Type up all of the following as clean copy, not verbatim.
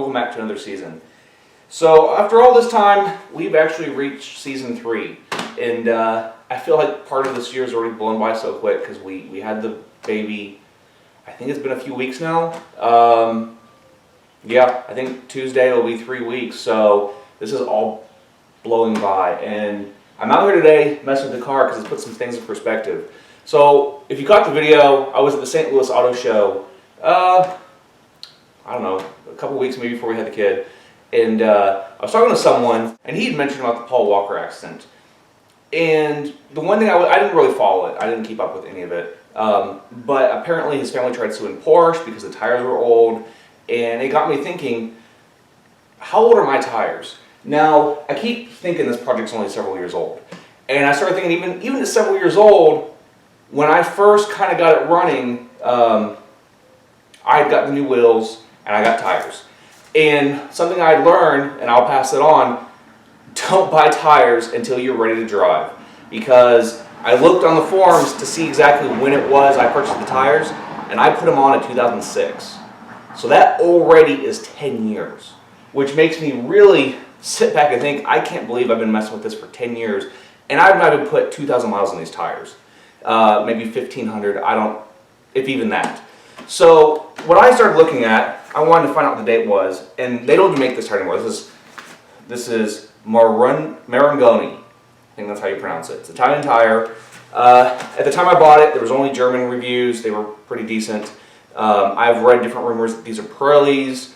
welcome back to another season. So after all this time, we've actually reached season 3, and I feel like part of this year has already blown by so quick because we had the baby. I think it's been a few weeks now. Yeah, I think Tuesday will be 3 weeks, so this is all blowing by, and I'm out here today messing with the car because it's put some things in perspective. So if you caught the video, I was at the St. Louis Auto Show, I don't know, a couple weeks maybe before we had the kid, and I was talking to someone, and he had mentioned about the Paul Walker accident. And the one thing I didn't really follow it, I didn't keep up with any of it, but apparently his family tried suing Porsche because the tires were old, and it got me thinking, how old are my tires? Now, I keep thinking this project's only several years old, and I started thinking even at several years old, when I first kind of got it running, I had got the new wheels and I got tires. And something I learned, and I'll pass it on, don't buy tires until you're ready to drive. Because I looked on the forums to see exactly when it was I purchased the tires, and I put them on in 2006. So that already is 10 years, which makes me really sit back and think, I can't believe I've been messing with this for 10 years, and I've not even put 2,000 miles on these tires. Maybe 1,500, I don't, if even that. So what I started looking at, I wanted to find out what the date was, and they don't even make this tire anymore. This is Marangoni. I think that's how you pronounce it. It's an Italian tire. At the time I bought it, there was only German reviews. They were pretty decent. I've read different rumors that these are Pirellis,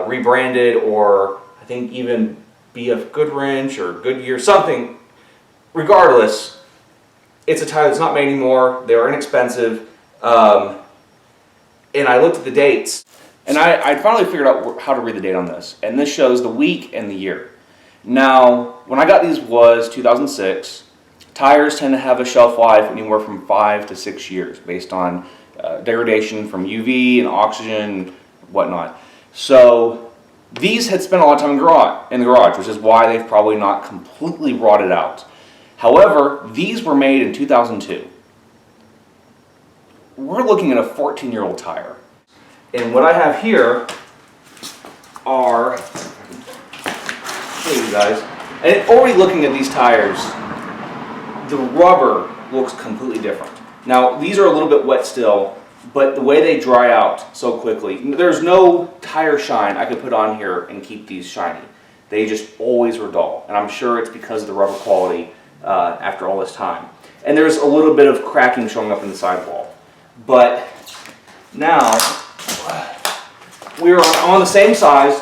rebranded, or I think even BF Goodwrench or Goodyear, something. Regardless, it's a tire that's not made anymore. They are inexpensive. And I looked at the dates, and I finally figured out how to read the date on this. And this shows the week and the year. Now, when I got these was 2006. Tires tend to have a shelf life anywhere from 5 to 6 years based on degradation from UV and oxygen and whatnot. So these had spent a lot of time in the garage, which is why they've probably not completely rotted out. However, these were made in 2002. We're looking at a 14-year-old tire. And what I have here are, show you guys, and already looking at these tires, the rubber looks completely different. Now, these are a little bit wet still, but the way they dry out so quickly, there's no tire shine I could put on here and keep these shiny. They just always were dull, and I'm sure it's because of the rubber quality after all this time. And there's a little bit of cracking showing up in the sidewall. But now, I'm on the same size.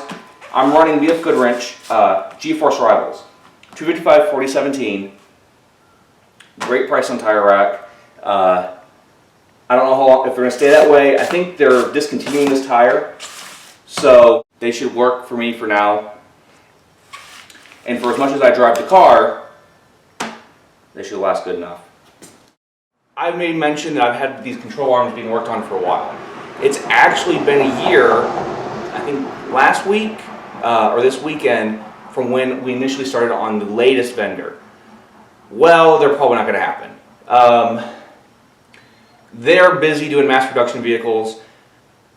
I'm running BF Goodwrench G-Force Rivals, 255 4017. Great price on Tire Rack. I don't know how long, if they're going to stay that way. I think they're discontinuing this tire, so they should work for me for now. And for as much as I drive the car, they should last good enough. I've made mention that I've had these control arms being worked on for a while. It's actually been a year, I think last week or this weekend, from when we initially started on the latest vendor. Well, they're probably not going to happen. They're busy doing mass production vehicles.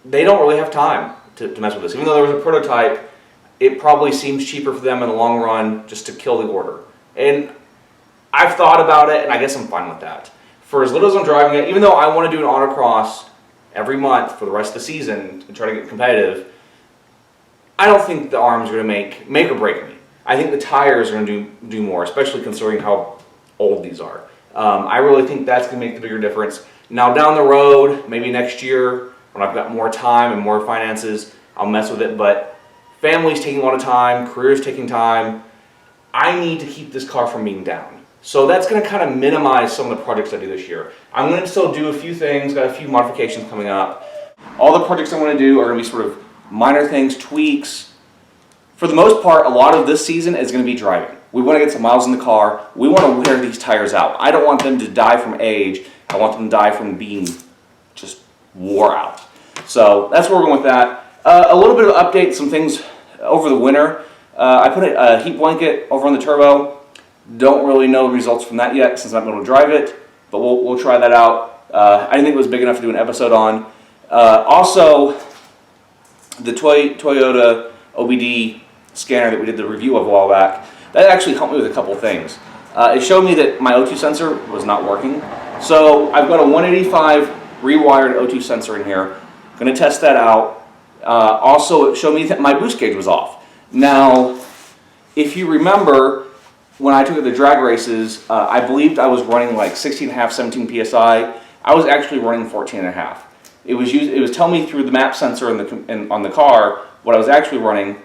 They don't really have time to mess with this. Even though there was a prototype, it probably seems cheaper for them in the long run just to kill the order. And I've thought about it, and I guess I'm fine with that. For as little as I'm driving it, even though I want to do an autocross every month for the rest of the season and try to get competitive, I don't think the arms are going to make or break me. I think the tires are going to do more, especially considering how old these are. I really think that's going to make the bigger difference. Now down the road, maybe next year, when I've got more time and more finances, I'll mess with it, but family's taking a lot of time, career's taking time. I need to keep this car from being down. So that's going to kind of minimize some of the projects I do this year. I'm going to still do a few things, got a few modifications coming up. All the projects I want to do are going to be sort of minor things, tweaks. For the most part, a lot of this season is going to be driving. We want to get some miles in the car. We want to wear these tires out. I don't want them to die from age. I want them to die from being just wore out. So that's where we're going with that. A little bit of update, some things over the winter. I put a heat blanket over on the turbo. Don't really know the results from that yet since I'm not able to drive it, but we'll try that out. I didn't think it was big enough to do an episode on. Also, the Toyota OBD scanner that we did the review of a while back, that actually helped me with a couple things. It showed me that my O2 sensor was not working. So I've got a 185 rewired O2 sensor in here. I'm going to test that out. Also, it showed me that my boost gauge was off. Now, if you remember, when I took it to the drag races, I believed I was running like 16.5, 17 PSI. I was actually running 14.5. It was telling me through the map sensor on the car what I was actually running.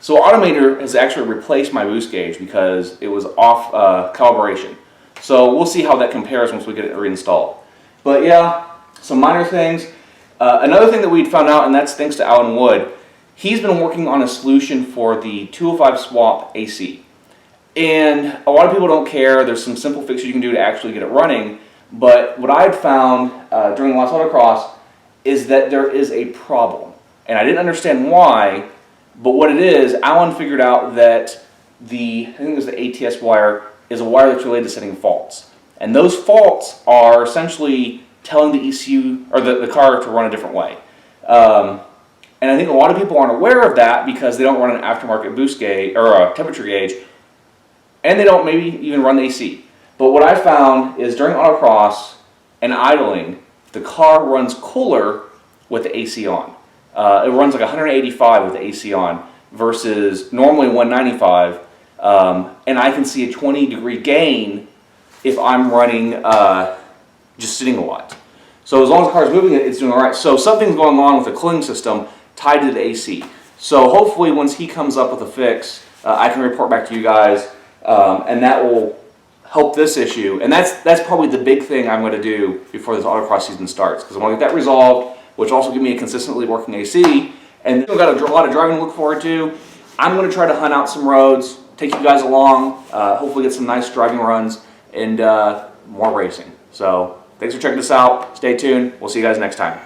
So Automator has actually replaced my boost gauge because it was off calibration. So we'll see how that compares once we get it reinstalled. But yeah, some minor things. Another thing that we'd found out, and that's thanks to Alan Wood, he's been working on a solution for the 205 swap AC. And a lot of people don't care. There's some simple fixes you can do to actually get it running. But what I had found during the last autocross is that there is a problem. And I didn't understand why, but what it is, Alan figured out that I think it was the ATS wire, is a wire that's related to setting faults. And those faults are essentially telling the ECU, or the car, to run a different way. And I think a lot of people aren't aware of that because they don't run an aftermarket boost gauge, or a temperature gauge, and they don't maybe even run the AC. But what I found is during autocross and idling, the car runs cooler with the AC on. It runs like 185 with the AC on versus normally 195. And I can see a 20-degree gain if I'm running just sitting a lot. So as long as the car is moving, it's doing all right. So something's going on with the cooling system tied to the AC. So hopefully once he comes up with a fix, I can report back to you guys, and that will help this issue. And that's probably the big thing I'm going to do before this autocross season starts, because I want to get that resolved, which also give me a consistently working AC. And then we've got a lot of driving to look forward to. I'm going to try to hunt out some roads, take you guys along, hopefully get some nice driving runs, and more racing. So thanks for checking this out. Stay tuned. We'll see you guys next time.